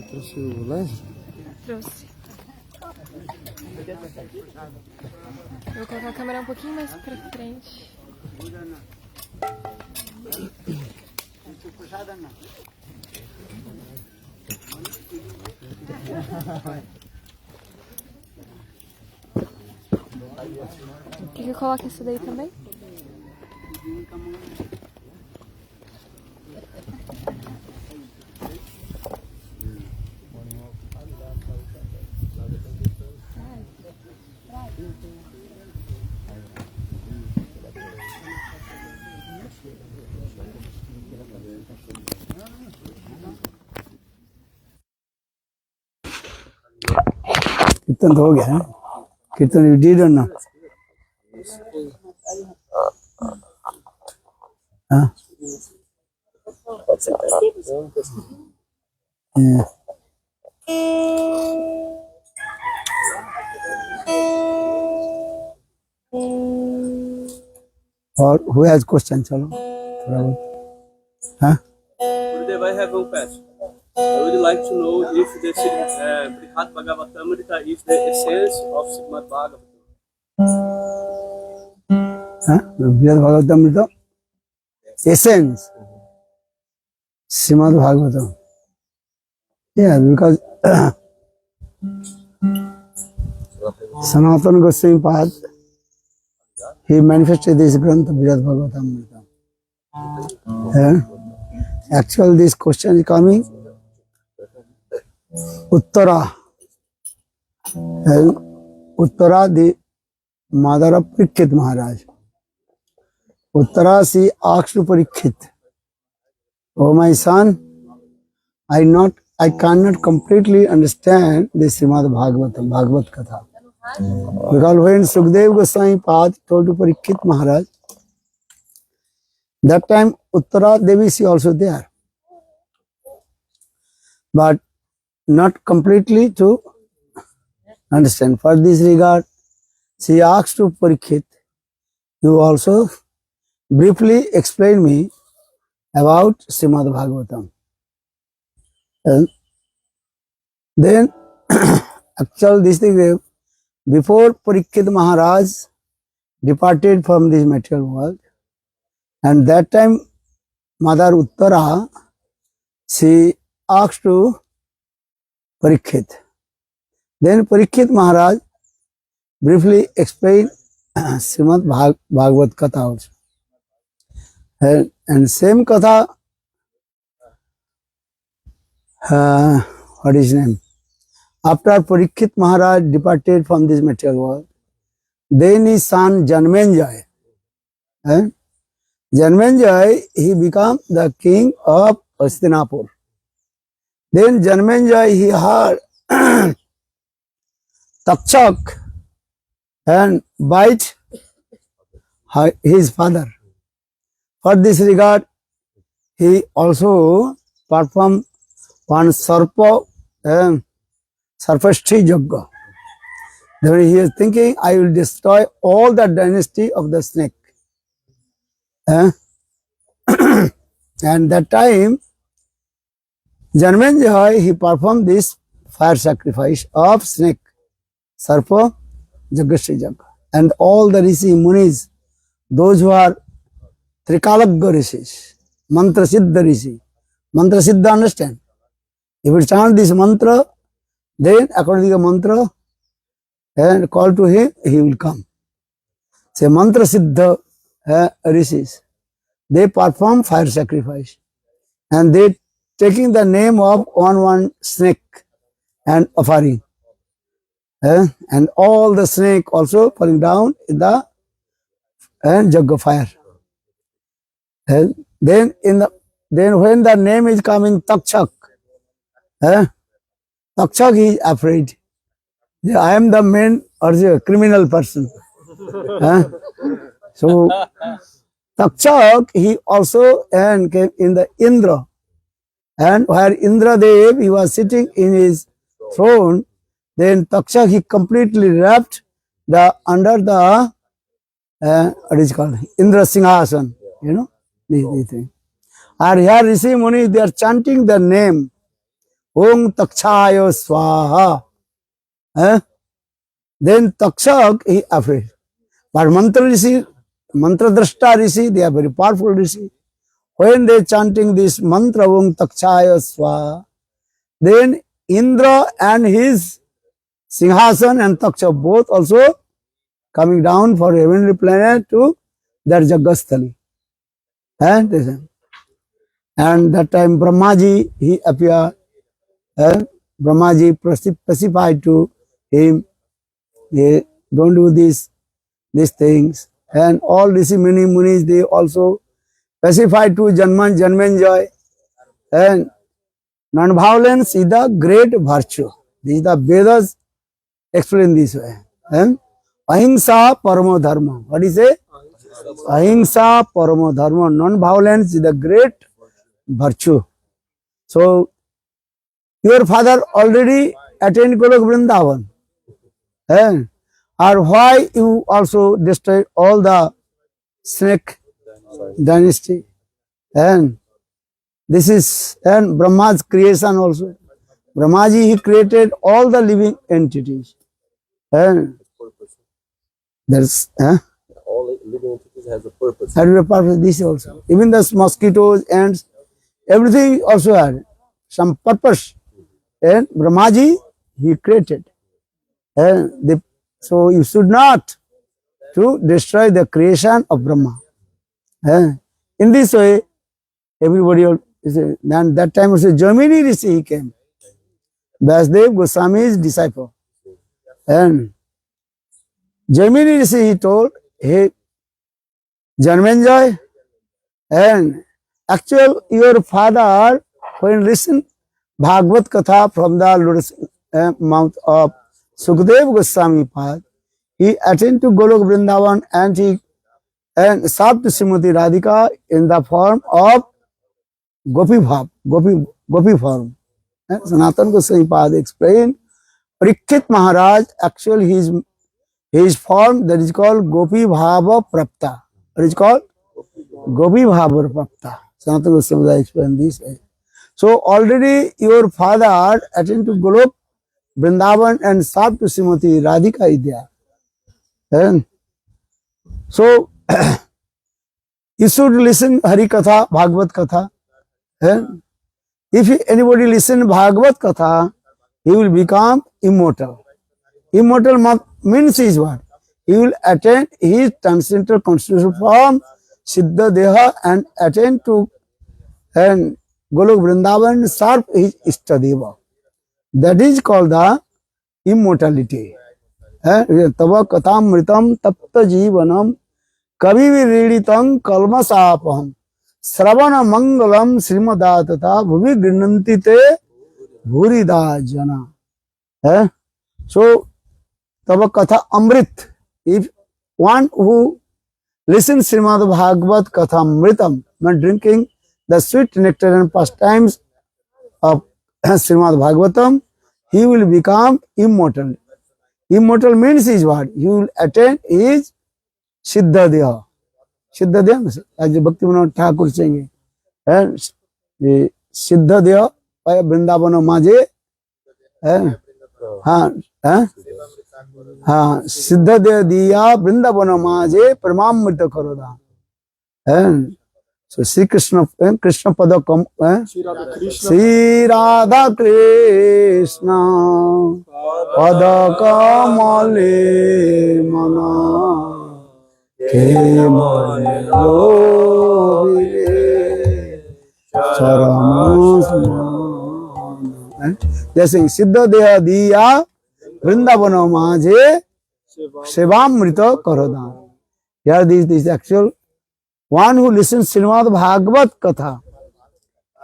Trouxe o lanche? Trouxe. Vou colocar a câmera um pouquinho mais pra frente. Quer que eu coloque isso daí também? कीर्तन तो हो गया है कीर्तन you did और not हाँ और who has question चलो थोड़ा बहुत हाँ Gurudev, I have one question. I would like to know if the Brihad Bhagavatamrita is the essence of Srimad Bhagavatam. हाँ Brihad Bhagavatamrita essence Srimad Bhagavatam. Yeah, because Sanatana Goswami Pad, he manifested this Grantha Brihad Bhagavatamrita. Actually, this question is coming. Uttara. Uttara, the mother of Parikshit Maharaj. Uttara, she asked to Parikshit, "Oh my son, I cannot completely understand this Srimad Bhagavatam, Bhagavad Katha. Because when Sukdev Goswami Pad told to Parikshit Maharaj, that time Uttara Devi she also there, but not completely to understand. For this regard, she asked to Parikshit, you also briefly explain me about Srimad Bhagavatam. And then, actually, this thing, before Parikshit Maharaj departed from this material world, and that time Mother Uttara, she asked to Parikshit. Then Parikshit Maharaj briefly explained Srimad Bhagavad Katha also. And same Katha, what is his name? After Parikshit Maharaj departed from this material world, then his son Janmenjay, Janmenjay, he became the king of Hastinapur. Then Janmenjay, he heard Takshak and bite his father. For this regard, he also performed one Sarpashti Yajna. Then he is thinking, I will destroy all the dynasty of the snake. And that time, Janmenjay, he performed this fire sacrifice of snake, Sarpa Jagashri Yajna. And all the Rishi Munis, those who are Trikalagga Rishis, Mantra Siddha Rishi. Mantra Siddha, understand? If you chant this mantra, then according to the mantra, and call to him, he will come. Say Mantra Siddha Rishis. They perform fire sacrifice. And they taking the name of one snake and offering. And all the snake also falling down in the Jagga fire. Then when the name is coming Takshak, Takshak is afraid. I am the main or the criminal person. So Takshak, he also came in the Indra. And where Indra Dev, he was sitting in his throne, then Takshak, he completely wrapped under the, what is it called, Indra Singhasan, you know, these things. And here Rishi Muni, they are chanting the name, Om Takshaya Swaha. Then Takshak, he afraid. But Mantra Rishi, Mantra Drashta Rishi, they are very powerful Rishi. When they chanting this mantra Om Takshaya Swaha, then Indra and his Singhasan and Takshak both also coming down for heavenly planet to their Jaggasthali. And that time Brahmaji, he appeared. Brahmaji specified to him, they don't do these things. And all Rishi Munis, they also specified to Janmenjay. And non-violence is the great virtue. This is the Vedas explain this way. And Ahimsa Paramo Dharma. What is it? Ahimsa Paramo Dharma. Non-violence is the great virtue. So, your father already attained Golok Vrindavan. Or why you also destroyed all the snake dynasty? And this is Brahma's creation also. Brahmaji, he created all the living entities. And there's all living entities has a purpose. Has a purpose, this also. Even the mosquitoes, ants, everything also had some purpose. and Brahmaji, he created. So you should not to destroy the creation of Brahma. In this way, everybody else, then that time also Jaimini Rishi he came, Vyasdev Goswami's disciple. And Jaimini Rishi he told, hey, Janmenjay, and actual your father, when listen Bhagavad Katha from the lotus mouth of Sukadeva Goswami Pad, he attended to Golok Vrindavan and he served to Srimati Radhika in the form of Gopi Bhav, Gopi form. Sanatana Goswami Pad explained, Parikshit Maharaj, actually his form that is called Gopi Bhava Prapta. What is called? Gopi Bhava Prapta. Sanatana Goswami explained this. So already your father attended to Golok Vrindavan and served to Srimati Radhika is there. And so you should listen Hari Katha, Bhagavad Katha. And if anybody listen Bhagavad Katha, he will become immortal. Immortal means is what? He will attain his transcendental constitutional form, Siddha Deha, and attain to and Golok Vrindavan serve his Istadeva. That is called the immortality. Tava katamritam tapta jivanam kaviviriditang kalmasapaham Sravana mangalam srimadatata bhuvi grinanti te bhurida jana. So, tava katha amrit. If one who listens Srimad Bhagavad Katha amritam, not drinking the sweet nectar and pastimes of Srimad Bhagavatam, he will become immortal. Immortal means is what? He will attain his Siddha Deha. Siddha Deha, as Bhakti Vinod Thakur saying, the Siddha Deha, Vrindavana Maje, Siddha Deha Diya, Vrindavana Maje, Paramamrita Karoda. So Sri Krishna, Krishna Pada Kam, Sri Radha Krishna Pada Kamale Mana Kemale Lovile Charamasmana. They are saying Siddha Deha Diya Vrindavana Maje Sevamrita Karoda. Here this is actual. One who listens to Srimad Bhagavad Katha,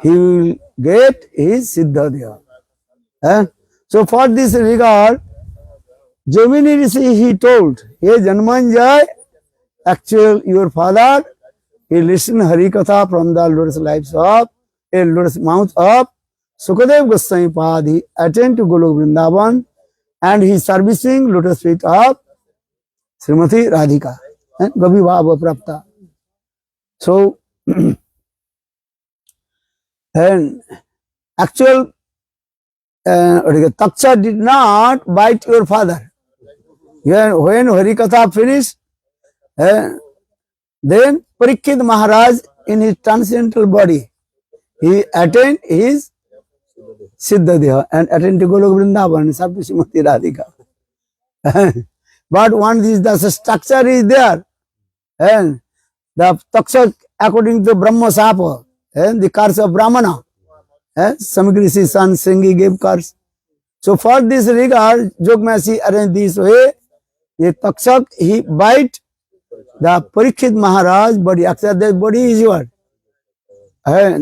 he will get his Siddha Deha. So for this regard, Jaimini Rishi he told, hey Janmanjay, actual your father, he listened Hari Katha from the lotus lips of, lotus mouth of Sukadeva Goswami Pad, he attended to Golok Vrindavan and he is servicing lotus feet of Srimati Radhika and Gopi Bhava Prapta. So, and actual Taksha did not bite your father. When Harikatha finished, then Parikshit Maharaj in his transcendental body, he attained his Siddha Deha and attained to Golok Vrindavan and served to Srimati Radhika. But once the structure is there, and the Taksha, according to Brahma Sapa, the curse of Brahmana, Samagri's son Sringi gave curse. So for this regard, Jogmasi arranged this way, the Takshak, he bite the Parikshit Maharaj body, actually that body is what?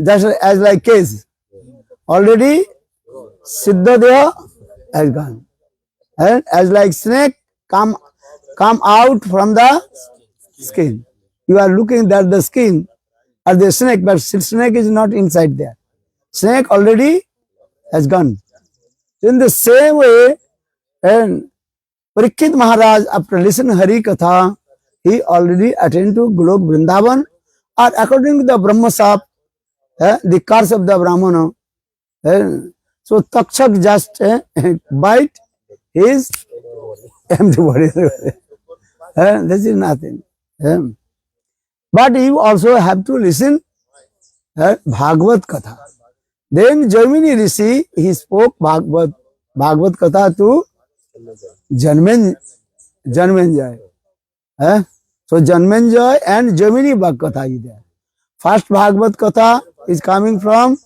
Just as like case. Already Siddha Deha has gone. And as like snake come out from the skin. You are looking at the skin or the snake, but snake is not inside there. Snake already has gone. In the same way, and Parikshit Maharaj, after listening Hari Katha, he already attained to Golok Vrindavan, or according to the Brahma Sap, the curse of the Brahmana. So Takshak just bite his empty body. This is nothing. But you also have to listen Bhagavad Katha. Then Jaimini Rishi, he spoke Bhagavad Katha to Janmenjay. So Janmenjay and Jaimini Bhagavad Katha is there. First Bhagavad Katha is coming from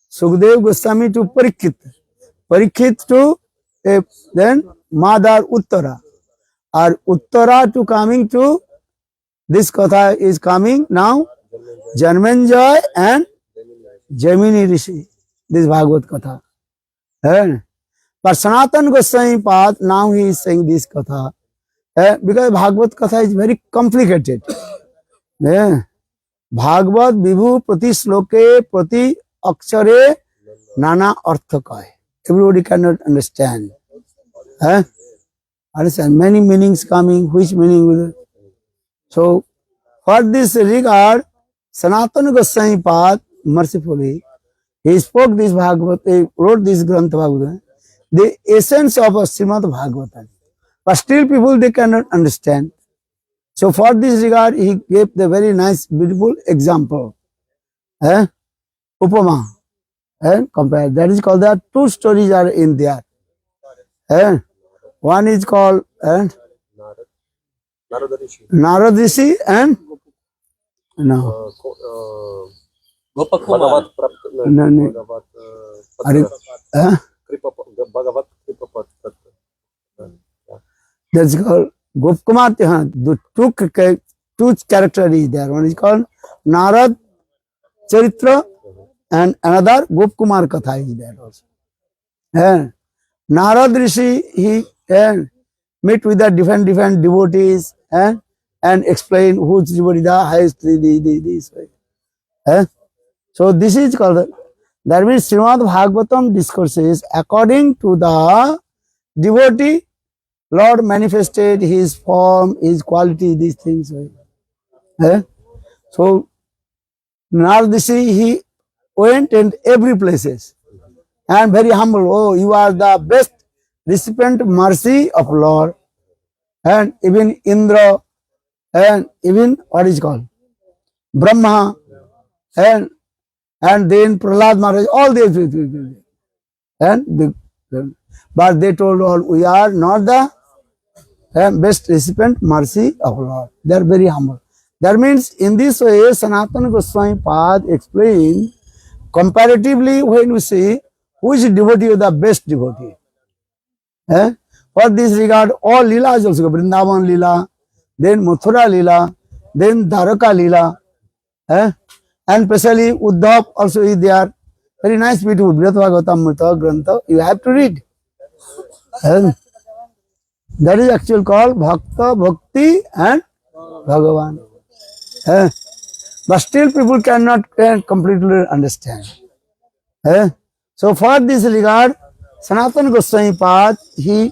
Sukdev Goswami to Parikshit. Parikshit to then Madar Uttara. Or Uttara to coming to this Katha is coming now. Janmenjay and Jaimini Rishi. This Bhagavad Katha. But Sanatana Goswami Pad, now he is saying this Katha. Because Bhagavad Katha is very complicated. Bhagavad Vibhu Prati Sloke Prati Akshare Nana Artha ka hai. Everybody cannot understand. Understand? Many meanings coming, which meaning will. So, for this regard, Sanatana Goswami Pad, mercifully, he spoke this Bhagavad, he wrote this Granth Bhagavad, the essence of a Srimad Bhagavatam. But still people, they cannot understand. So for this regard, he gave the very nice, beautiful example. Upama. Compare. That is called, that two stories are in there. One is called Narad Rishi and no. Bhagavat That's called Gopkumar. The two characters is there. One is called Narad Charitra and another Gopkumar Katha is there also. Narad Rishi, he met with the different devotees and explain who's devotee the highest this way. So this is called, that means Srimad Bhagavatam discourses according to the devotee. Lord manifested his form, his quality, these things. So Narad Rishi, he went in every places and very humble. Oh, you are the best recipient mercy of Lord. And even Indra, and even what is called Brahma, and then Prahlad Maharaj, all these. But they told all, we are not the best recipient mercy of Lord. They are very humble. That means in this way, Sanatana Goswami Pad explained comparatively when we see which devotee is the best devotee. For this regard, all Leelas also, Vrindavan Leela, then Mathura Leela, then Dwaraka Leela, and especially Uddhav also is there. Very nice, beautiful. Bhagavatamrita Grantha, you have to read. That is actually called Bhakta, Bhakti and Bhagavan. But still people cannot completely understand. So for this regard, Sanatana Goswami Pad, he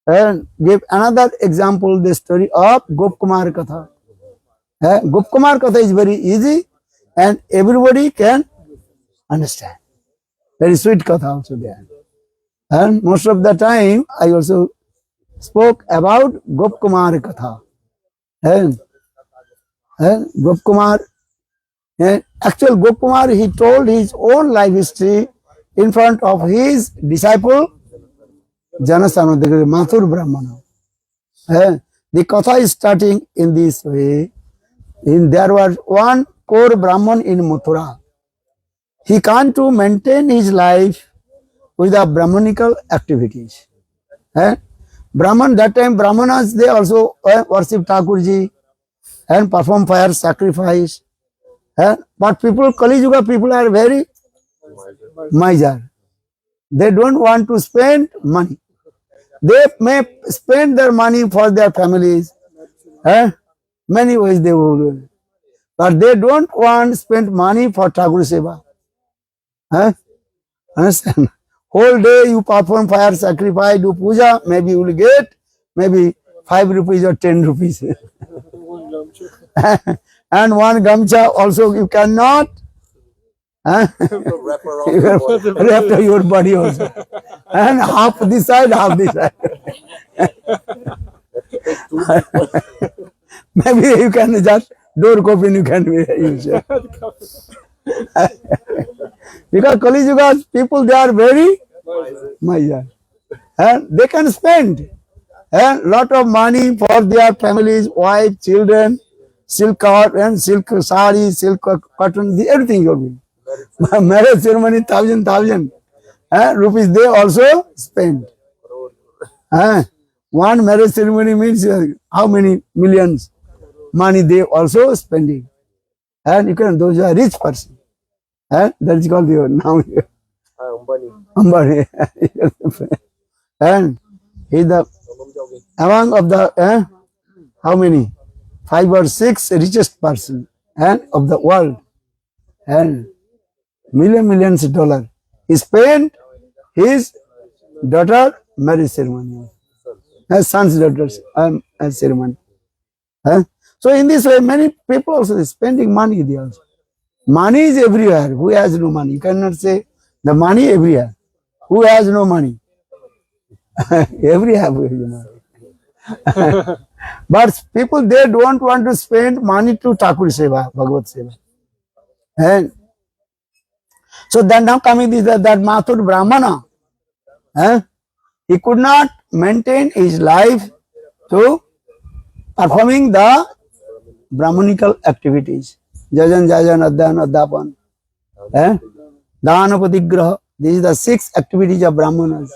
gave another example, the story of Gopkumar Katha. Gopkumar Katha is very easy and everybody can understand. Very sweet Katha also there. And most of the time, I also spoke about Gopkumar Katha. Gopkumar, actual Gopkumar, he told his own life history in front of his disciple, Janasana, the Mathur Brahmana. The Katha is starting in this way. There was one core Brahman in Mathura. He can't to maintain his life with the Brahmanical activities. Brahman, that time Brahmanas, they also worship Thakurji and perform fire sacrifice. But people, Kali Yuga people are very miser. They don't want to spend money. They may spend their money for their families. Many ways they will. But they don't want to spend money for Thakur Seva. Understand? Whole day you perform fire sacrifice, do puja, maybe you will get maybe 5 rupees or 10 rupees. And one gamcha also you cannot wrap your body also. And half this side, half this side. Maybe you can just door coffin you can use. Because Kali Yuga people, they are very miser. And they can spend a lot of money for their families, wife, children, silk coat and silk sari, silk cotton, everything will be. Marriage ceremony, thousand rupees they also spend. One marriage ceremony means how many millions money they also spending. And you can, those are rich person. That is called the now Ambani. Ambani. And he is the Ông jogging. among of the how many 5 or 6 richest person of the world, and millions of dollars he spent his daughter marriage ceremony, son's daughters ceremony. So in this way many people also spending money there also. Money is everywhere. Who has no money? You cannot say the money everywhere. Who has no money? Everywhere. But people, they don't want to spend money to Thakur Seva, Bhagavad Seva. And so then now coming this that Mathur Brahmana, he could not maintain his life to performing the Brahmanical activities. Jajan, Adhan, Adhapan, Dana, Patigraha. This is the 6 activities of Brahmanas.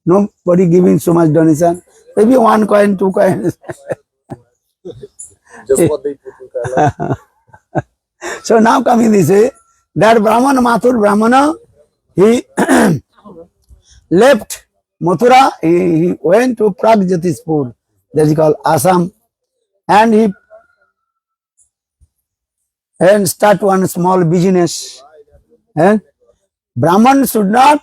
Nobody giving so much donation. Maybe 1 coin, 2 coins. Just what they put in Kerala. So now coming this way, that Brahmana, Mathur Brahmana, he left Mathura, he went to Pragjatispur, that is called Assam, and he start one small business. Brahman should not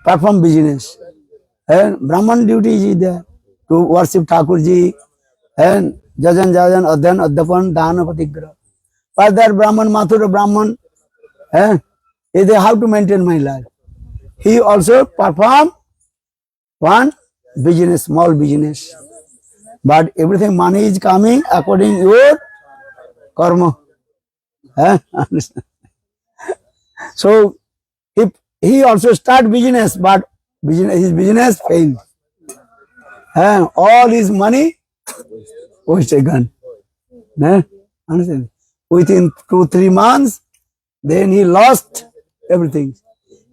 perform business. Brahman duty is there to worship Thakurji and Jajan, Adhan, Adhapan, Dana, Patigraha. But that Brahman, Mathura Brahman, they have to maintain my life. He also perform one business, small business. But everything money is coming according to your karma. So if he also start business, but his business failed. All his money was taken. Understand? Within 2-3 months, then he lost everything.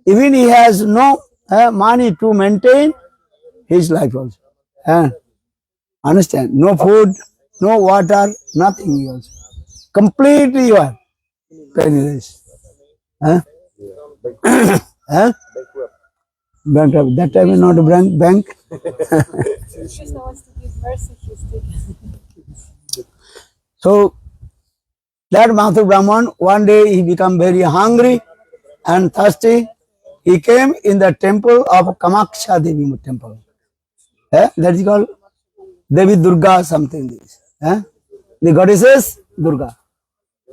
Even he has no money to maintain his life also. Understand? No food, no water, nothing else. Completely you are penniless. Bankrupt. Bankrupt. That time is not a bank. Krishna wants to give mercy, he's taking. So that Mathur Brahman, one day he became very hungry and thirsty. He came in the temple of Kamaksha Devi temple. That is called Devi Durga something. The goddesses Durga.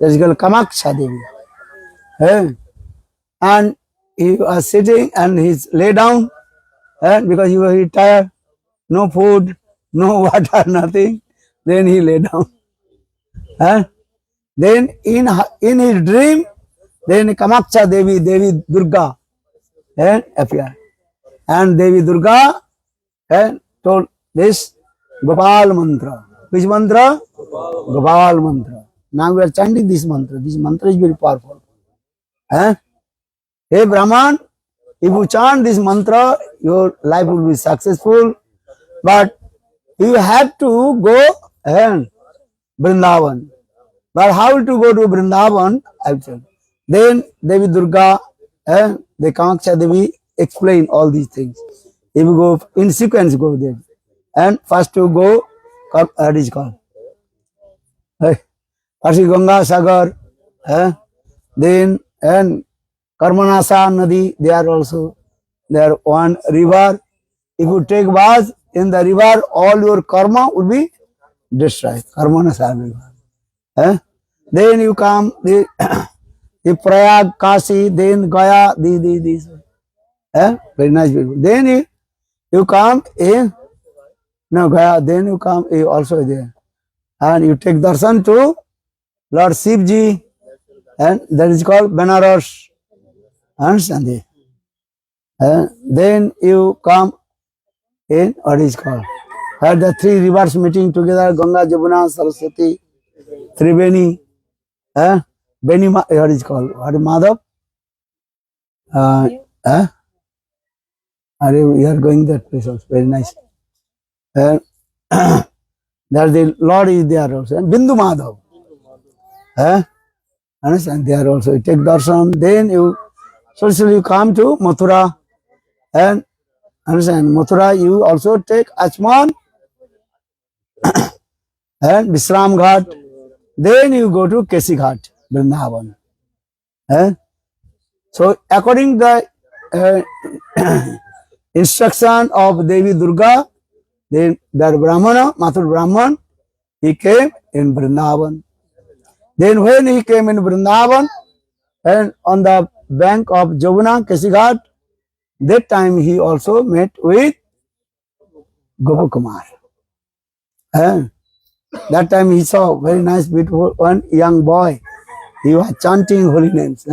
That is called Kamaksha Devi. And he was sitting and he lay down because he was very tired. No food, no water, nothing. Then he lay down. Then in his dream, then Kamaksha Devi, Devi Durga appeared. And Devi Durga told this Gopal mantra. Which mantra? Gopal mantra. Now we are chanting this mantra. This mantra is very powerful. Hey Brahman, if you chant this mantra, your life will be successful. But you have to go Vrindavan. But how to go to Vrindavan? Actually, then Devi Durga, the Kamaksha Devi explain all these things. If you go in sequence, go there. And first to go, what is called? First Ganga Sagar, then and Karmanasa Nadi, they are also there one river. If you take bath in the river, all your karma will be destroyed. Karmanasa river. Then you come the Prayag, Kashi, then Gaya, these. Very nice people. Then you come in Gaya, then you come also there. And you take darshan to Lord Shivji, and that is called Benares. Understand it? Then you come in what is called where the three rivers meeting together, Ganga, Jamuna, Saraswati, Triveni, Beni, what is called? What is Madhav? We are going that place also, very nice. There the Lord is there also, and Bindu Madhav. Understand? There also, you take darshan, then you, so you come to Mathura, and understand, Mathura, you also take Achman and Visram Ghat, then you go to Kesi Ghat, Vrindavan. So, according to the instruction of Devi Durga, then the Brahmana, Mathur Brahman, he came in Vrindavan. Then when he came in Vrindavan, and on the bank of Jamuna, Kesi Ghat, that time he also met with Gopakumar. That time he saw very nice, beautiful one young boy. He was chanting holy names.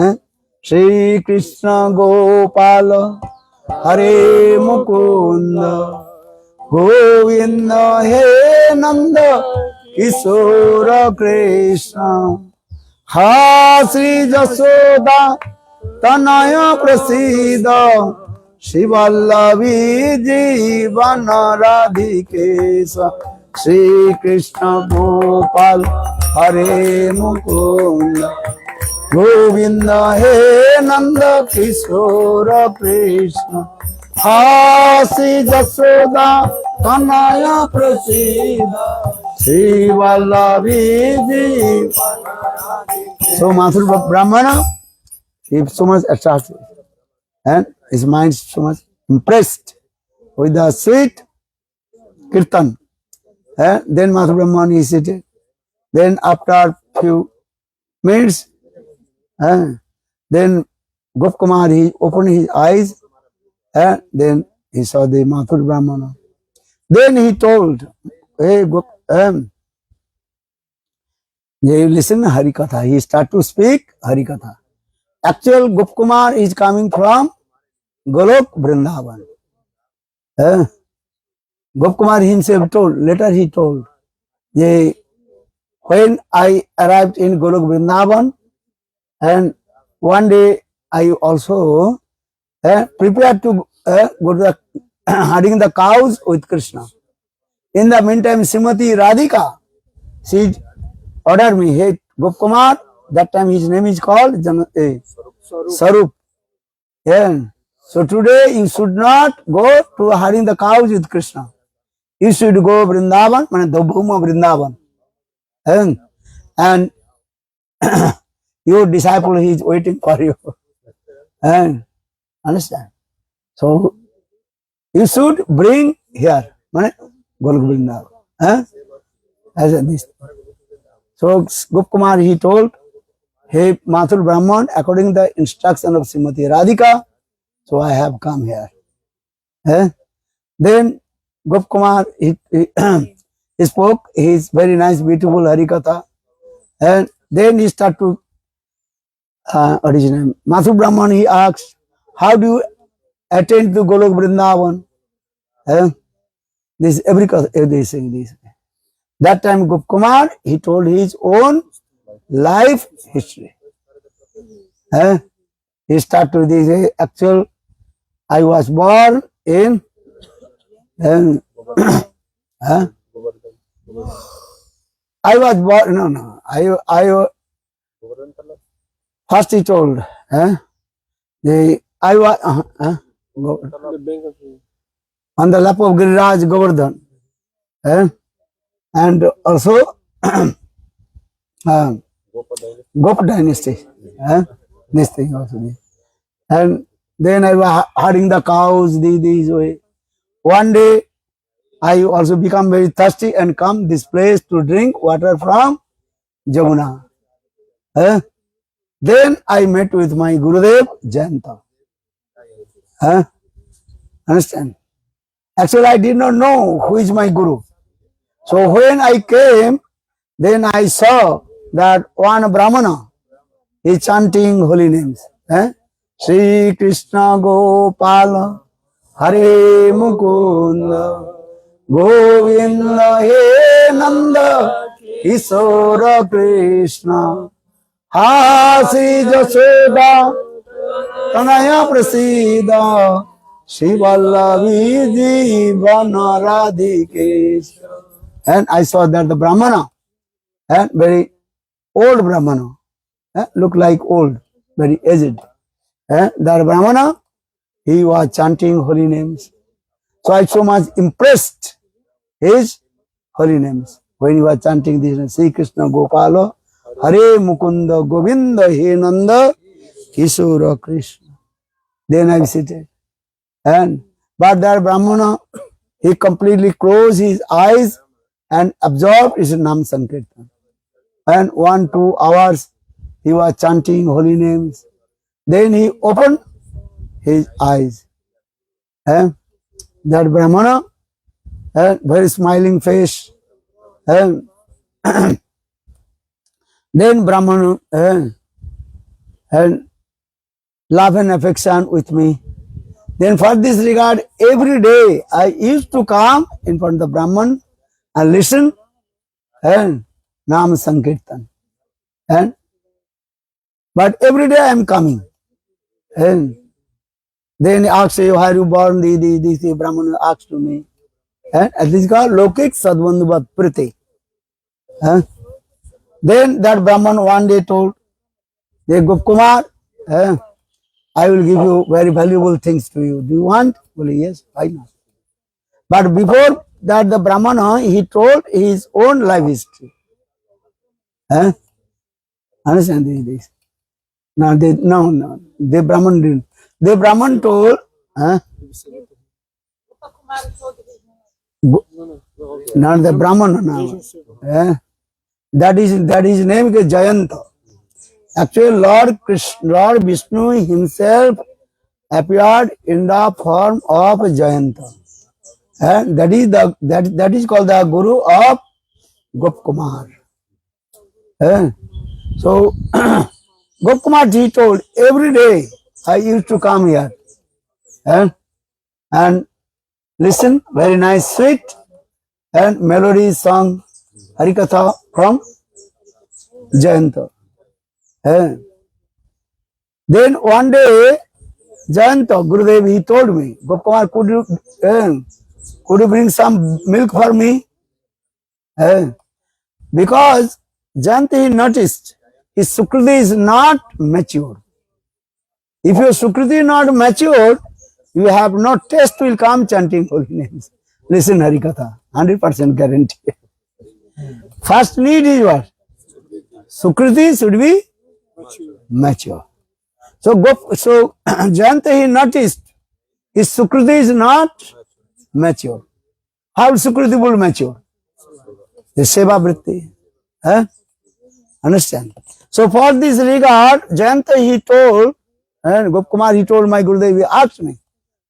Shri Krishna Gopala Hare Mukunda Govinda He Nanda Kishora Krishna Ha Sri Jasoda Tanaya Prasida Shivallavi Jivana Radhikesa Shri Krishna Gopal Hare Mukunda Govinda He Nanda Kishora Krishna Hasi Jasoda Tanaya Prasida Shivallavi Jivana. So Mathur Brahmana, he is so much attracted and his mind is so much impressed with the sweet kirtan. Then Mathur Brahman is seated. Then after few minutes, then Gopkumar, he opened his eyes, then he saw the Mathur Brahmana. Then he told, hey, you listen to Harikatha. He started to speak Harikatha. Actual Gopkumar is coming from Golok Vrindavan. Gopkumar himself told, later he told, when I arrived in Golok Vrindavan, and one day I also prepared to go to the herding the cows with Krishna. In the meantime, Srimati Radhika, she ordered me, hey, Gopkumar, that time his name is called Sarup. So today you should not go to herding the cows with Krishna. You should go Vrindavan, the Bhuma Vrindavan. And your disciple is waiting for you. Understand? So you should bring here, Golok Vrindavan. As this. So Gopkumar, he told, hey, Mathur Brahman, according to the instruction of Srimati Radhika, so I have come here. Then Gopkumar, he spoke his very nice, beautiful Harikatha. And then he started to, what is his name? Mathur Brahman, he asked, how do you attend to Golok Vrindavan? This every saying this. That time Gopkumar, he told his own life history. He started with this actual, I was born in I was born, first he told, I was on the lap of Giriraj Govardhan, and also Gop dynasty, this thing also. And then I was herding the cows this way. One day, I also become very thirsty and come this place to drink water from Jamuna. Then I met with my Gurudev Jayanta. Understand? Actually, I did not know who is my Guru. So when I came, then I saw that one Brahmana, he is chanting holy names. Shri Krishna Gopala Hare Mukunda Govinda He Nanda Kishora Krishna Hasi Jasoda Tanaya Prasida Shri Vallavi Jivana Radhikesh. And I saw that the Brahmana, very old Brahmana, look like old, very aged. That Brahmana, he was chanting holy names. So I so much impressed his holy names when he was chanting these Sri Krishna Gopala Hare Mukunda Govinda He Nanda Kishora Krishna. Then I visited. But that Brahmana, he completely closed his eyes and absorbed his Nam Sankirtan. And 1-2 hours he was chanting holy names. Then he opened his eyes. That Brahmana, very smiling face. Then Brahmana and love and affection with me. Then for this regard, every day I used to come in front of the Brahman and listen and Nam Sankirtan. But every day I am coming. And then he asked, why are you born? This Brahman asked to me. And this is called Lokik Sadbandhubat Priti. Then that Brahman one day told, Gopkumar, I will give you very valuable things to you. Do you want? Well, yes, why not? But before that, the Brahmana, he told his own life history. Understand this? No, the Brahman didn't. The Brahman told, not the Brahman, no. That is name is Jayanta. Actually, Lord Vishnu himself appeared in the form of Jayanta. And that is called the Guru of Gopkumar. So Gopkumar ji told, every day I used to come here and listen, very nice, sweet and melody song, Harikatha from Jayanta. Then one day, Jayanta, Gurudev, he told me, Gopkumar, could you bring some milk for me? Because Jayanta, he noticed, his Sukriti is not mature. If your Sukriti is not matured, you have no taste, will come chanting holy names. Listen Harikatha, 100% guarantee. First need is what? Sukriti should be mature. So Jayanta, he noticed his Sukriti is not mature. How Sukriti will mature? The Seva Vritti. Understand? So for this regard, Jayanta, he told, and Gopkumar, he told my Gurudev, he asked me,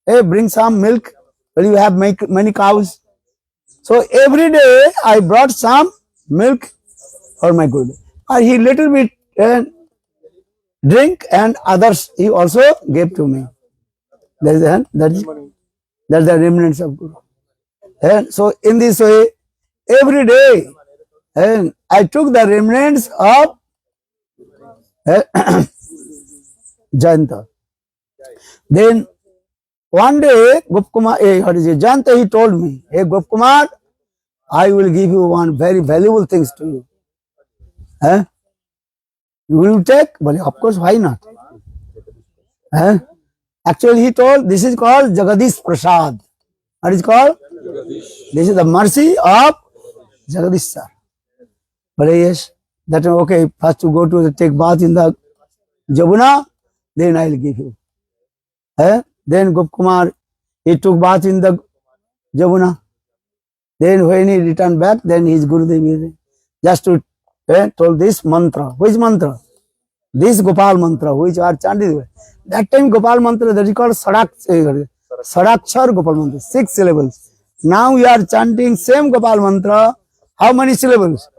hey, bring some milk. Will you have many cows? So every day I brought some milk for my Gurudev. He little bit drink and others he also gave to me. That is the remnants of Guru. And so in this way, every day, and I took the remnants of Jayanta. Then one day, Jayanta, he told me, hey Gopkumar, I will give you one very valuable things to you. You will take? Well, of course, why not? Actually, he told, this is called Jagadish Prasad. What is called? This is the mercy of Jagadish sir. But yes, that okay, first to go to take bath in the Jamuna, then I will give you. Then Gopkumar, he took bath in the Jamuna. Then when he returned back, then his Gurudev just to told this mantra. Which mantra? This Gopal mantra, which are chanted. That time Gopal mantra, that is called Sadakshar Gopal mantra, 6 syllables. Now we are chanting same Gopal mantra. How many syllables?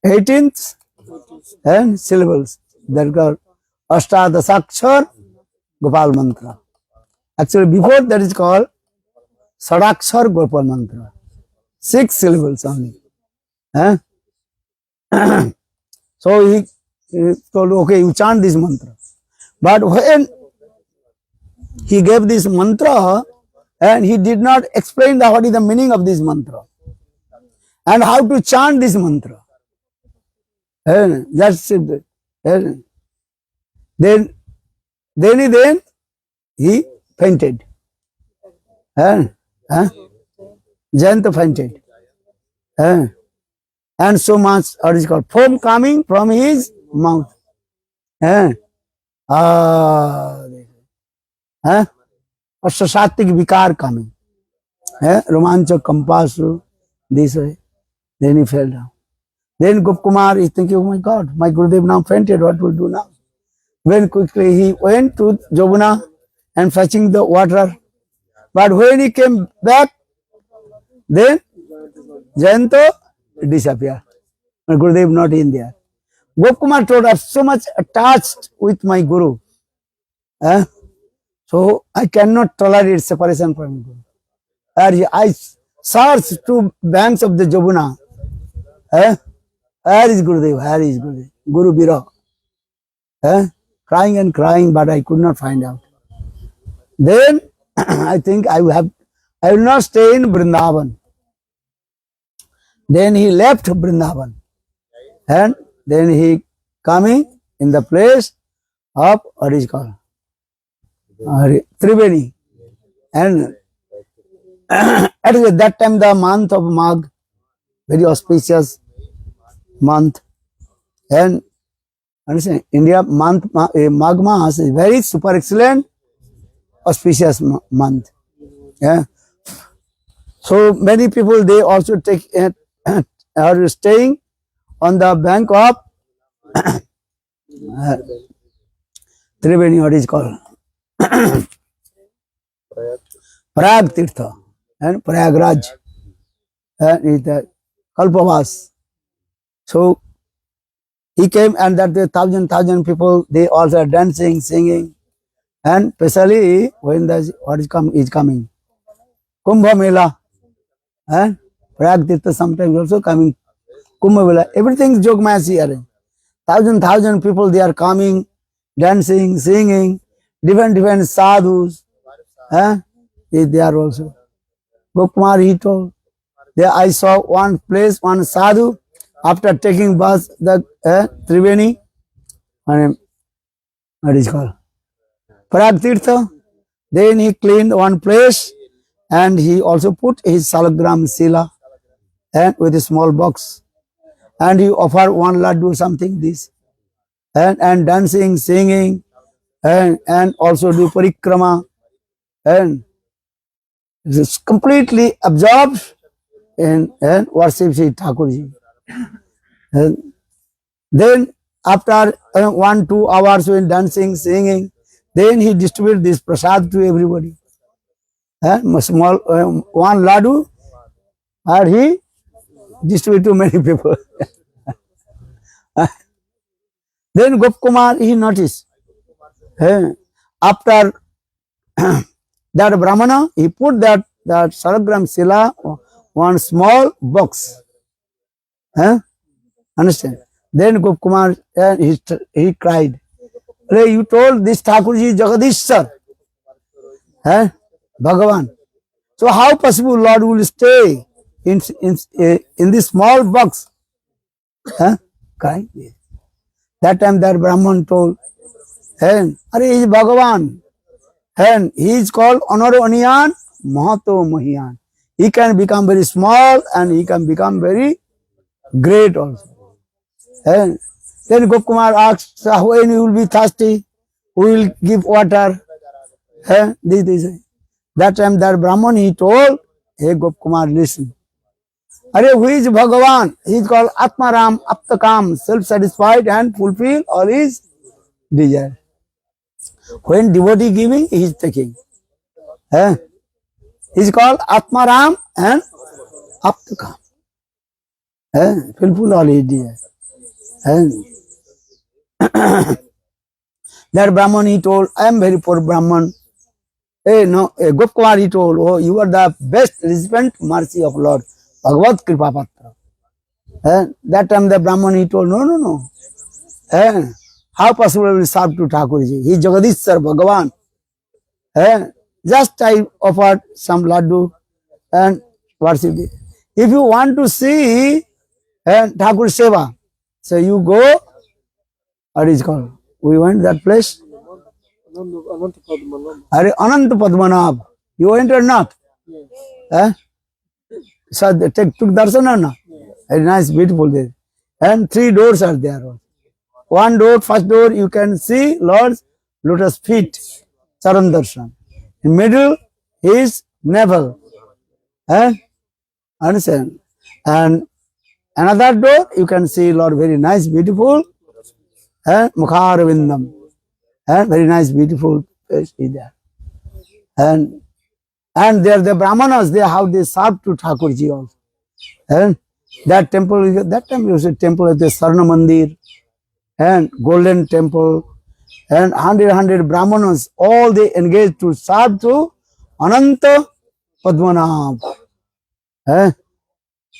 18th? and syllables. That called Ashtadasakshar Gopal Mantra. Actually, before that is called Sadakshar Gopal Mantra. 6 syllables only. Eh? So he told, okay, you chant this mantra. But when he gave this mantra, and he did not explain what is the meaning of this mantra and how to chant this mantra. That's it. Then he fainted. Jayanta fainted. And so much, what is called, foam coming from his mouth. Sattvic vikar coming. Romanchak, Kampasu, this way. Then he fell down. Then Gopkumar is thinking, oh my God, my Gurudev now fainted, what will do now? When quickly he went to Jabuna and fetching the water. But when he came back, then Jayanto disappeared. My Gurudev not in there. Gopkumar told, I'm so much attached with my Guru. So I cannot tolerate separation from Guru. I searched to banks of the Jabuna. Where is Gurudev? Where is Gurudev? Guru Biro. Crying and crying, but I could not find out. Then I think I will not stay in Vrindavan. Then he left Vrindavan. And then he coming in the place of what is called Triveni. And at that time the month of Magh, very auspicious month. And understand, India month, Magh Mas is very super excellent, auspicious month. Yeah. So many people, they also take are staying on the bank of Triveni, what is called Prayag Tirtha and Prayagraj, is the Kalpavas. So he came, and that the thousand people, they also are dancing, singing, and especially when the what is coming, Kumbh Mela, and Prayag Tirtha sometimes also coming, Kumbh Mela, everything is Jogmaya here. Thousand people, they are coming, dancing, singing, different sadhus, they are also. Gopkumar, he told, there I saw one place, one sadhu, after taking bath, the Triveni, what is called Prayag Tirtha, then he cleaned one place, and he also put his salagram sila and with a small box, and he offered one laddu, something this, and dancing, singing, and also do parikrama, and is completely absorbed in worship Sri Thakurji. Then after 1-2 hours when dancing, singing, then he distributed this prasad to everybody. Small one laddu, and he distributed to many people. Then Gopkumar, he noticed, after that Brahmana, he put that salagram sila, one small box. Understand? Then Gopkumar, he cried, you told this Thakurji Jagadishwar, Bhagavan. So how possible Lord will stay in this small box? Crying. That time that Brahman told, he is Bhagavan, and he is called Anaroniyan Mahato Mahiyan. He can become very small, and he can become very great also. Then Gopkumar asked, when you will be thirsty, who will give water? That time that Brahman, he told, hey Gopkumar, listen. Who is Bhagavan? He is called Atmaram, Aptakam, self-satisfied and fulfill all his desire. When devotee giving, he is taking. He is called Atmaram and Aptakam. Fulfill all his desire. And that Brahman, he told, I am very poor Brahman. Hey, no, Gopkumar, he told, oh, you are the best recipient mercy of Lord. Bhagavad Kripa Patra. And that time the Brahman, he told, no. And how possible will serve to Thakurji? He is Jagadishwar, Bhagavan. And just I offered some laddu and worship it. If you want to see Thakur Seva, so you go, what is called? We went that place. Ananta Padmanabh. You went or not? Yes. So they took darshan or not? Very nice, beautiful there. And 3 doors are there. One door, first door, you can see Lord's lotus feet, Charan Darshan. In middle, his navel. Understand? And another door, you can see Lord, very nice, beautiful. Mukharavindam. Very nice, beautiful place is there. And there the Brahmanas, they have they serve to Thakurji also. And that temple, that time you said temple is the Sarna Mandir and Golden Temple and 100 Brahmanas, all they engaged to serve to Ananta Padmanabh.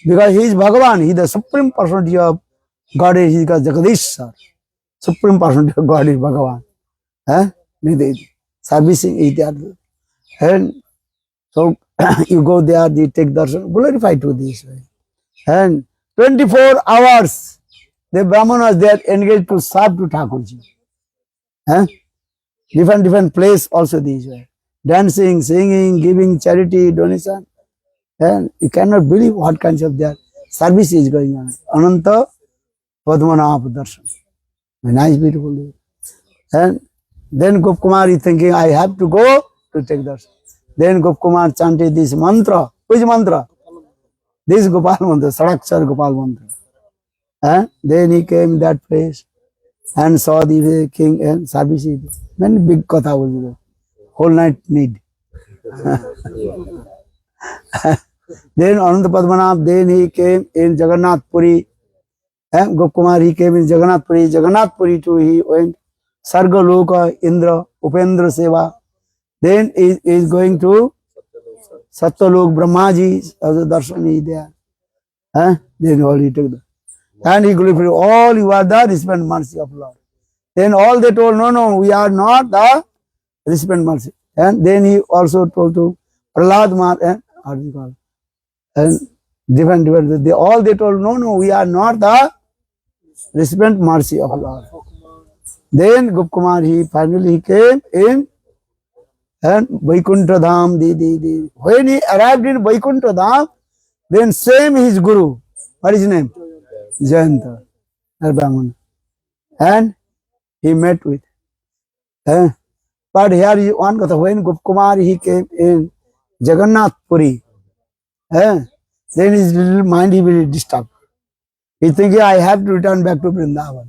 Because he is Bhagavan, he is the supreme personality of God, he is Jagadishwar. Supreme personality of God is Bhagavan. Servicing is there. And so you go there, they take darshan, glorify to this way. And 24 hours, the Brahmanas, they are engaged to serve to Thakurji. Different place also this way. Dancing, singing, giving charity, donation. And you cannot believe what kinds of their service is going on. Ananta Padmanabh Darshan. A nice, beautiful day. And then Gopkumar is thinking, I have to go to take darshan. Then Gopkumar chanted this mantra. Which mantra? This Gopal mantra, Sadakshar Gopal mantra. Then he came that place and saw the king and services. Many big katha was there. Whole night need. Then Ananta Padmanabh, then he came in Jagannath Puri. Gopkumar, he came in Jagannath Puri. Jagannath Puri too, he went. Sarga Loka, Indra, Upendra Seva. Then he is going to Satyalok, Brahmaji, as a darshan is there. Then all he took that. And he glorified, all you are the recipient mercy of Lord. Then all they told, no, we are not the recipient mercy. And then he also told to Prahlad Maharaj, how do you call it? And different, they all they told, no, we are not the recipient mercy of Lord. Then Gopkumar, he finally came in and Vaikuntha Dham. When he arrived in Vaikuntha Dham, then same his guru. What is his name? Jayanta, Brahman. And he met with. But here is one কথা, when Gopkumar, he came in Jagannath Puri, then his little mind, he will disturb. He thinking, I have to return back to Vrindavan.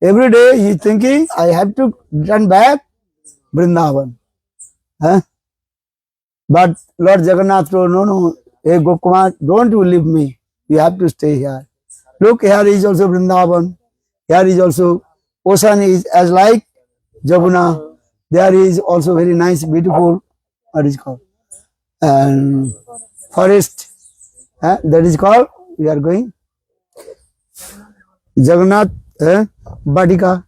Every day he thinking, I have to return back Vrindavan. But Lord Jagannath told, no, hey Gopkumar, don't you leave me. You have to stay here. Look, here is also Vrindavan. Here is also ocean is as like Jamuna. There is also very nice, beautiful, what is called? And forest. That is called, we are going. Jagannath Badika.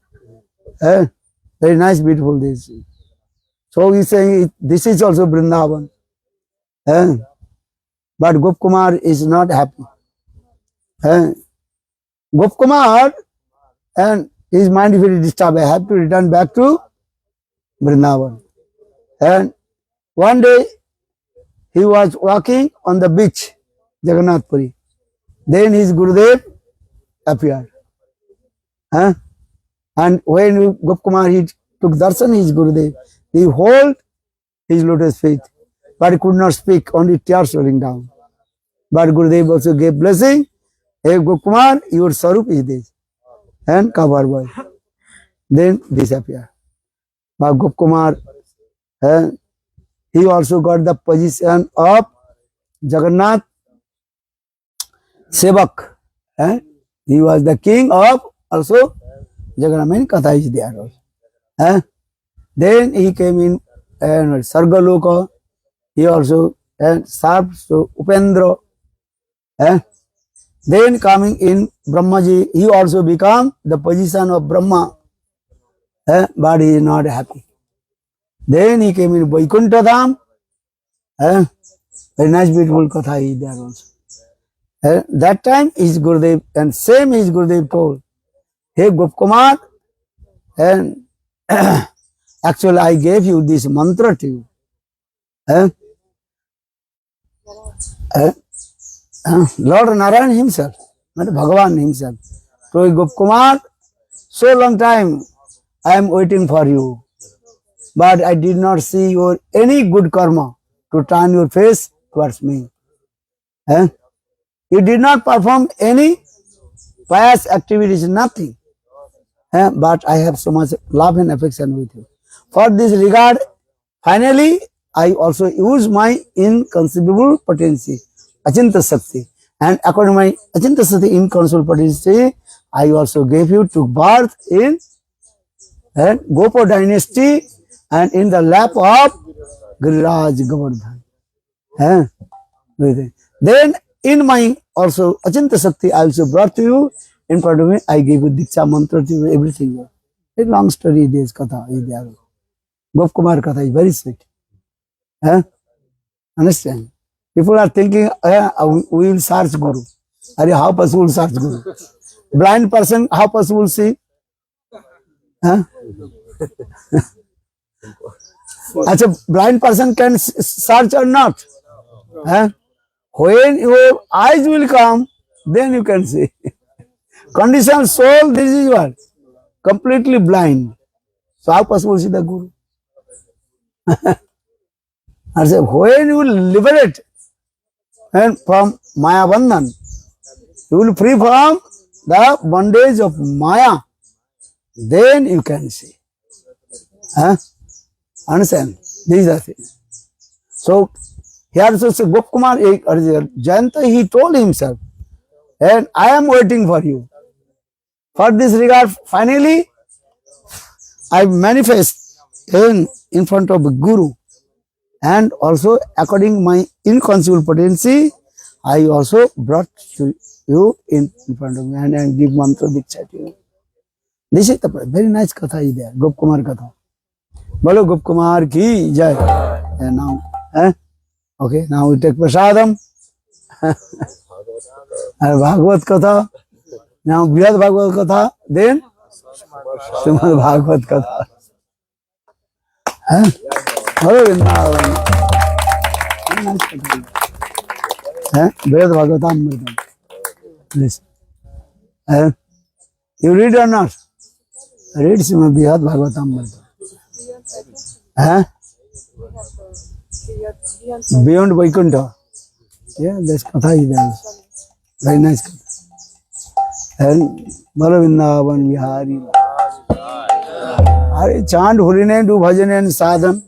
Very nice, beautiful this. So he is saying this is also Vrindavan. But Gopkumar is not happy. Gopkumar and his mind is very disturbed. I have to return back to Vrindavan. And one day he was walking on the beach, Jagannath Puri. Then his Gurudev appeared. And when Gopkumar, he took darshan, his Gurudev, he hold his lotus feet, but he could not speak, only tears rolling down. But Gurudev also gave blessing. Hey Gopkumar, your sarup is this. And cover boy. Then disappear. But Gopkumar, he also got the position of Jagannath Sevak. He was the king of also Jagannath. Many katha is there also. Then he came in Sargaloka. He also served to Upendra. Then coming in Brahmaji, he also become the position of Brahma. But he is not happy. Then he came in Vaikuntha Dham. Very nice, beautiful katha is there also. That time his Gurudev, and same his Gurudev told, hey Gopkumar, and actually I gave you this mantra to you. Lord Narayan himself, not Bhagavan himself, told Gopkumar, so long time I am waiting for you, but I did not see your any good karma to turn your face towards me. You did not perform any pious activities, nothing. But I have so much love and affection with you. For this regard, finally, I also use my inconceivable potency, Achinta Sakti. And according to my Achinta Sakti, inconceivable potency, I also gave you to birth in Gopa dynasty and in the lap of Giriraj Govardhan. Then in my also Achinta Sakti, I also brought to you in front of me. I gave you Diksha mantra to you, everything. A long story, this katha is there. Gopkumar katha is very sweet. Understand? People are thinking, we will search Guru. How possible search Guru? Blind person, how possible see? As a blind person can search or not? When your eyes will come, then you can see. Conditioned soul, this is what? Completely blind. So how possible see the Guru? I say, when you will liberate and from Maya Bandhan, you will free from the bondage of Maya, then you can see. Understand? These are things. So, here also Gopkumar, Jayanta, he told himself, and I am waiting for you. For this regard, finally, I manifest in front of the Guru. And also, according to my inconceivable potency, I also brought to you in front of me and give mantra diksha to you. This is the very nice katha is there, Gopkumar katha. Bolo Gopkumar ki jai. And now, okay, now we take prasadam. Bhagavad katha. Now, Brihad Bhagavad katha. Then, Srimad Bhagavad katha. Bolo Vrindavan. Brihad Bhagavatamritam. Please. You read or not? Read Srimad Brihad Bhagavatamritam. Beyond Vaikuntha. Yeah, there's katha is there. Very nice katha. And Bolo Vrindavan Vihari. Chant holy name, do bhajan and sadhan.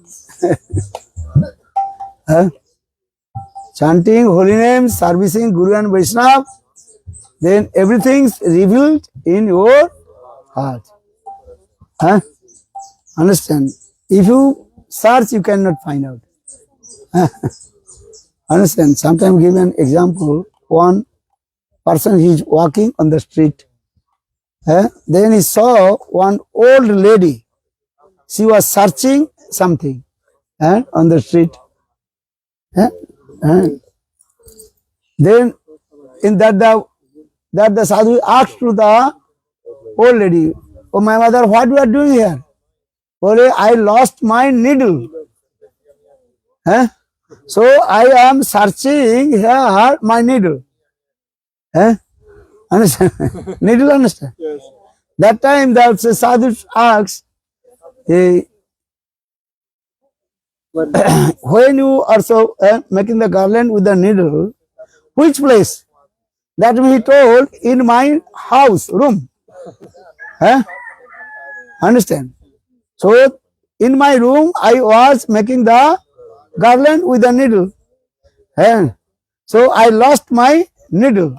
Chanting holy name, servicing Guru and Vaishnava, then everything is revealed in your heart. Understand? If you search, you cannot find out. Understand? Sometimes give an example. One person is walking on the street. Then he saw one old lady. She was searching something on the street. Then in that the sadhu asked to the old lady, "Oh, my mother, what you are doing here?" "Oh, I lost my needle. So I am searching here my needle." Understand? Needle, understand? Yes. That time the sadhu asked, when you are so making the garland with the needle, which place? That he told, in my house, room. Understand? So, in my room, I was making the garland with the needle. So, I lost my needle.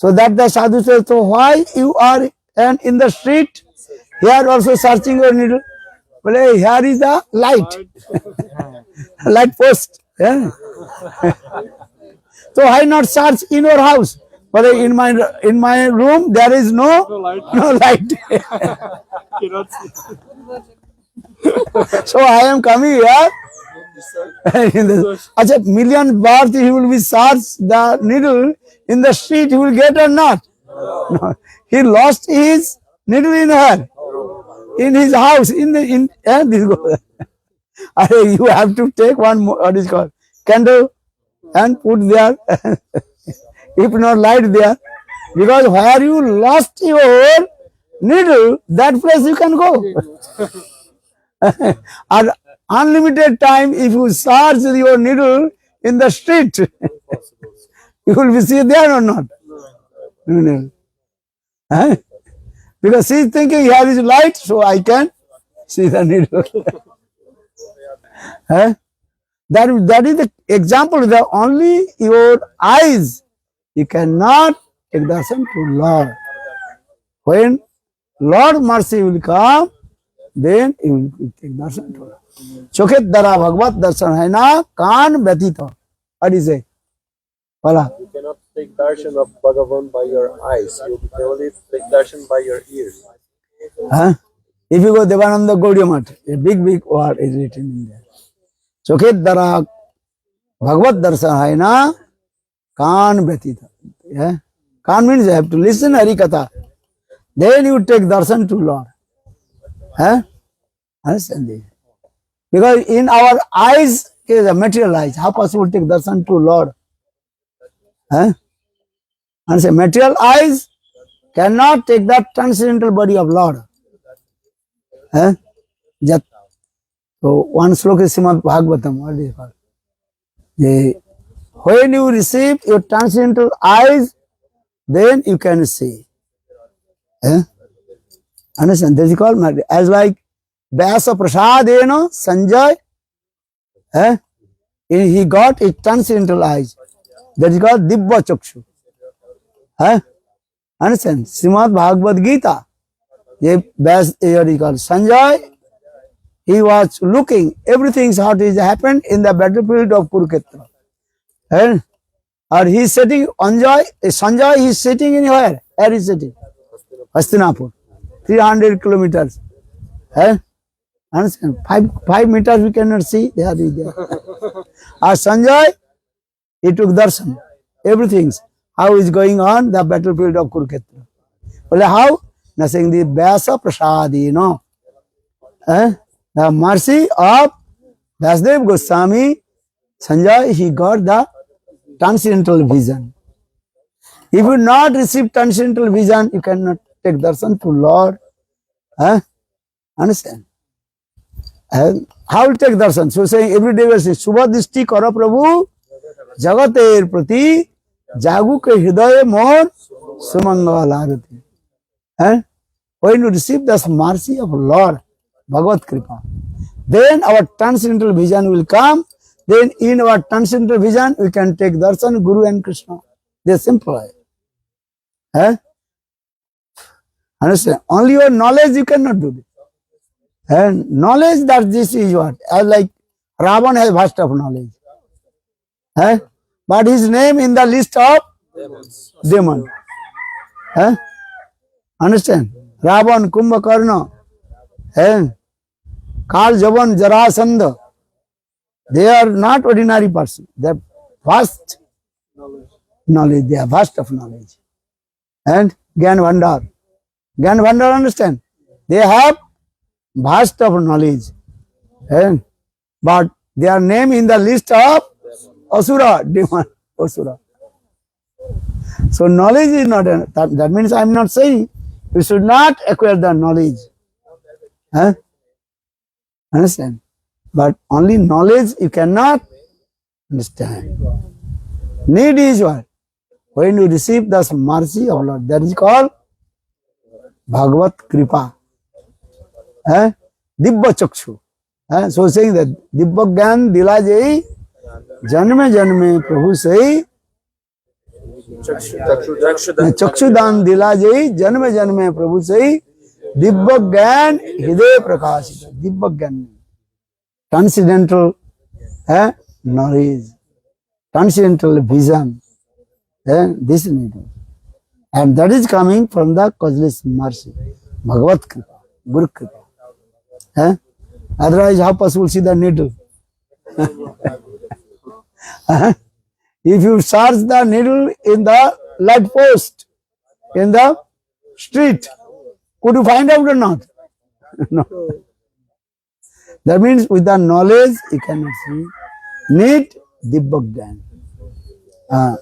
So that the sadhu says, so why you are and in the street, here also searching your needle? Well, here is the light, light post. Yeah. So why not search in your house? But in my room there is no light. Cannot see. So I am coming here. Achha, million birth he will be search the needle in the street, he will get or not? No. He lost his needle in her, in his house, and this goes. You have to take one more, what is called, candle and put there. If not light there, because where you lost your needle, that place you can go. At unlimited time, if you search your needle in the street, you will be see there or not? No. Huh? Because she is thinking here is light, so I can see the needle. Huh? That is the example that only your eyes, you cannot take darshan to Lord. When Lord mercy will come, then you will take darshan to Lord. Chokhet dara bhagvat darshan hai na kan vyatita. What is it? Voila. You cannot take darshan of Bhagavan by your eyes. You can only take darshan by your ears. Huh? If you go Devananda Gaudiya Math, a big word is written in there. Chokhet dara bhagvat darshan hai na kan vyatita. Yeah? Kan means you have to listen Hari Katha. Then you take darshan to Lord. Huh? Understand this? Because in our eyes is a material eyes. How possible to take darshan to Lord? Huh? Understand? Material eyes cannot take that transcendental body of Lord. Huh? So one sloka is Srimad Bhagavatam. What is it called? When you receive your transcendental eyes, then you can see. Understand? This is called as like Vyasa Prasadena Sanjay. He got his transcendental eyes. That is called Dibba Chakshu. Understand? Srimad Bhagavad Gita. What is called Sanjay. He was looking everything what is happened in the battlefield of Kurukshetra. Or he is sitting, Sanjay is sitting in where? Where is sitting? Hastinapur. 300 kilometers. Understand? 5 meters we cannot see. There is there. Sanjay, he took darshan. Everything. How is going on the battlefield of Kurukshetra. Well, how? Nothing. The Vyasa Prasadi, no. The mercy of Vasudev Goswami, Sanjay, he got the transcendental vision. If you not receive transcendental vision, you cannot take darshan to Lord. Understand? How to take darshan? So saying every day we say, Subha Dishti Kara Prabhu, Jagater Prati, Jagu ke Hridaye Mor, Sumangal Arati. When you receive this mercy of Lord, Bhagavad Kripa, then our transcendental vision will come. Then in our transcendental vision, we can take darshan, Guru and Krishna. They are simple. Understand? Only your knowledge you cannot do this. And knowledge that this is what? As like Ravan has vast of knowledge. But his name in the list of demon. Understand? Ravan, Kumbhakarna, Kal Javan, Jarasandha. They are not ordinary person. They are vast knowledge. They are vast of knowledge. And Gyan Bhandar. Gyan Bhandar, understand? They have vast of knowledge. But their name in the list of Asura, demon, Asura. So knowledge is not, that means I am not saying you should not acquire the knowledge. Understand? But only knowledge you cannot understand. Need is what? When you receive the mercy of Lord, that is called Bhagavad Kripa. Dibba Chakshu. So saying that Dibba Gyan Dila Jai Janme Janme Prabhu Sai चक्षुदान दिला जई जन्म जन्मे प्रभु सही दिव्य ज्ञान हृदय प्रकाशित दिव्य ज्ञान transcendental knowledge transcendental vision this need and that is coming from the causeless mercy Bhagavat Kripa Guru Kripa otherwise how possible see the needle if you search the needle in the light post in the street could you find out or not no that means with the knowledge you cannot see need Divya Gyan.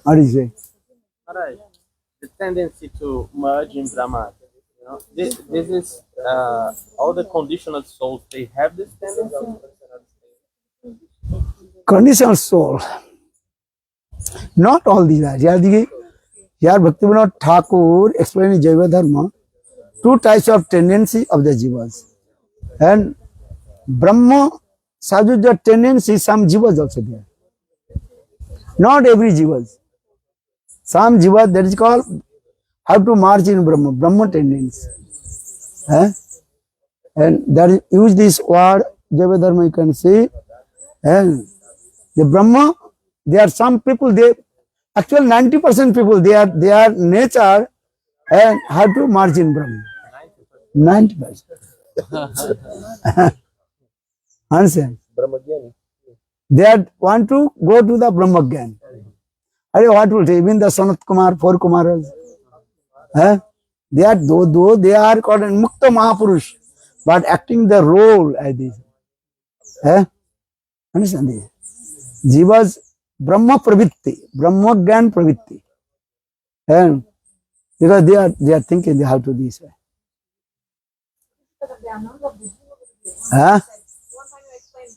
What is it? Maharaj, the tendency to merge in Brahman, you know, this is all the conditional souls, they have this tendency? Conditional soul. Not all these are. Here Bhaktivinoda Thakur explaining Jaiva Dharma, two types of tendency of the jivas. And Brahma, Sajuja tendency, some jivas also there. Not every jivas. Some jivas, that is called how to march in Brahma, Brahma tendency. And that is, use this word, Jaiva Dharma, you can see. And the Brahma, there are some people, they actually 90% people, they are nature and how to march in Brahma. 90%. Understand? They want to go to the Brahma Gyan. What will say? Even the Sanat Kumar, 4 Kumaras. They are, though they are called Mukta Mahapurush, but acting the role as this. Understand this? Jivas Brahma Pravitti, Brahma Gyan Pravitti. Because they are thinking they have to do this. One time you explained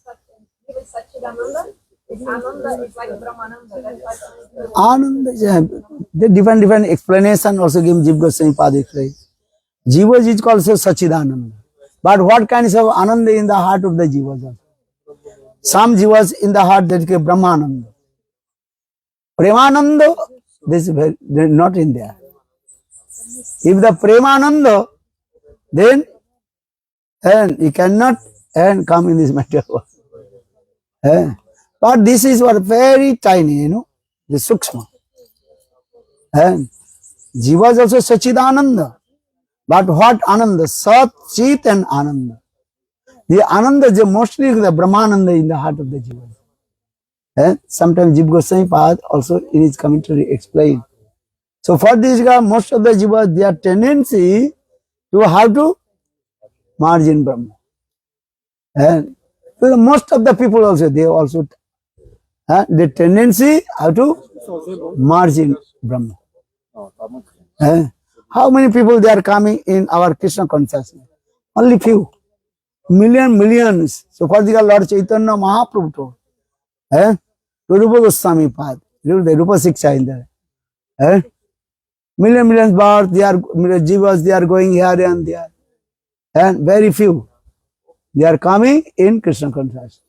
Satchidananda. Ananda is like Brahmananda. That's why Ananda, the different explanation also give Jiva Goswami Pada explain. Jivas is called Satchidananda. But what kinds of Ananda in the heart of the Jivas? Some Jivas in the heart that is Brahmananda. Premananda, this is not in there. If the Premananda, then you cannot come in this matter. But this is what very tiny, you know, the Sukshma. Jiva is also Sachidananda. But what Ananda? Sat, Chit and Ananda. The Ananda is mostly the Brahmananda in the heart of the Jiva. Sometimes Jiva Goswami Pad also in his commentary explain. So for this guy, most of the Jivas, their tendency to have to merge in Brahma. And so most of the people also, they also, the tendency how to merge in Brahma. How many people they are coming in our Krishna consciousness? Only few. Millions. So for the Lord Chaitanya Mahaprabhu told. Rupa Goswami Pad, the Rupa Siksha in there. Millions births, they are jivas, they are going here and there. And very few. They are coming in Krishna consciousness.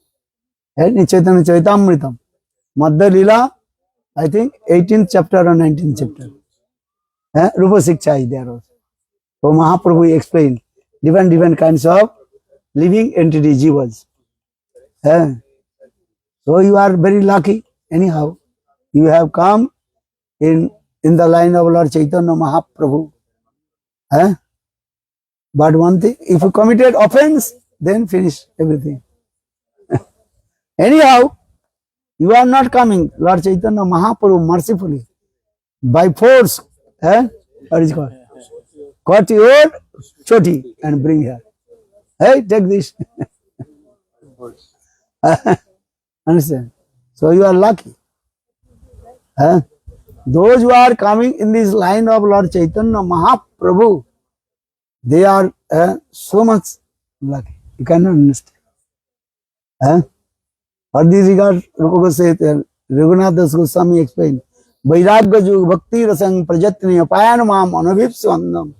And in Chaitanya Chaitamritam, Madhya Lila, I think 18th chapter or 19th chapter. Rupa Siksha is there also. So Mahaprabhu explained different kinds of living entity jivas. So you are very lucky. Anyhow, you have come in the line of Lord Chaitanya Mahaprabhu. But one thing, if you committed offense, then finish everything. Anyhow, you are not coming. Lord Chaitanya Mahaprabhu mercifully, by force, what is it called? Cut your choti and bring here. Hey, take this. Understand? So you are lucky. Those who are coming in this line of Lord Chaitanya Mahaprabhu, they are so much lucky. You cannot understand. For this regard, Rupa Goswami, Raghunath Das Goswami explained, Vairagya Jug Bhakti Rasang Prajatni Apayan Mam Anavipsvandam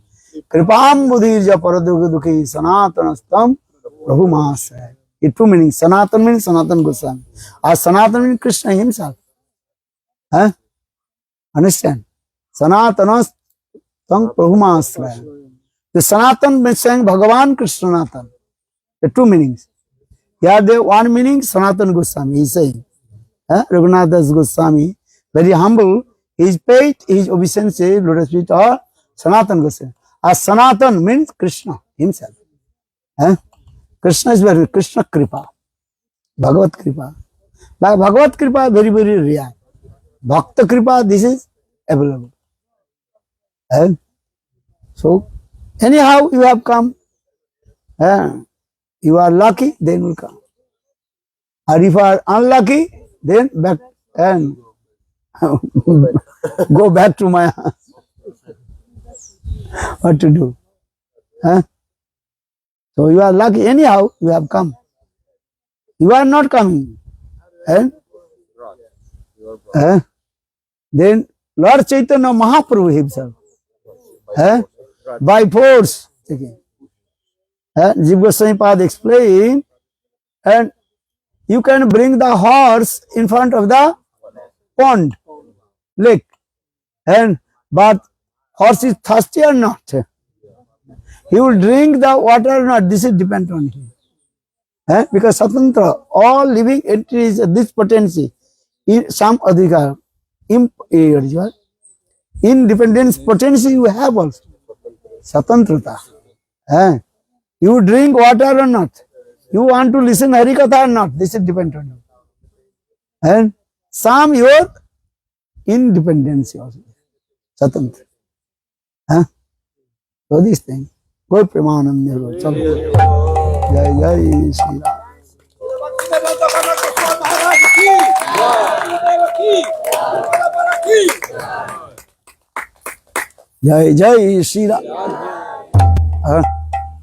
Kripam Budhirja Paradukha Dukhi Sanatanastam Prabhu Mahasaya. It two meanings. Sanatan means Sanatan Goswami. As Sanatan means Krishna himself. Understand? सनातन तंग प्रभुमाश्रय. The Sanatan means saying Bhagavan Krishnanatan. The two meanings. Here the one meaning Sanatan Goswami is saying. Raghunath Das Goswami, very humble, he is paid his obeisance, lotus feet or Sanatan Goswami. As Sanatan means Krishna himself. Krishna is very Krishna Kripa. Bhagavat Kripa. Like Bhagavat Kripa, very, very rare. Bhakta Kripa, this is available. So, anyhow, you have come. You are lucky, then will come. Or if you are unlucky, then back and go back to my house. What to do? So you are lucky. Anyhow, you have come. You are not coming. Then Lord Chaitanya Mahaprabhu himself, by force, Jiva Goswami Pad explained, and you can bring the horse in front of the pond, lake, but horse is thirsty or not. He will drink the water or not. This is depend on him. Because Satantra, all living entities have this potency, in some adhikar, independence potency you have also. Satantrata. You drink water or not. You want to listen Harikatha or not. This is depend on you. And some your independency also. Satantra. So this thing. Go Premanam Nirvana. Jai Jai Shri Ram. Jai Jai Shri Ram.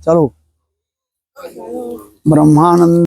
चलो ब्रह्मानंद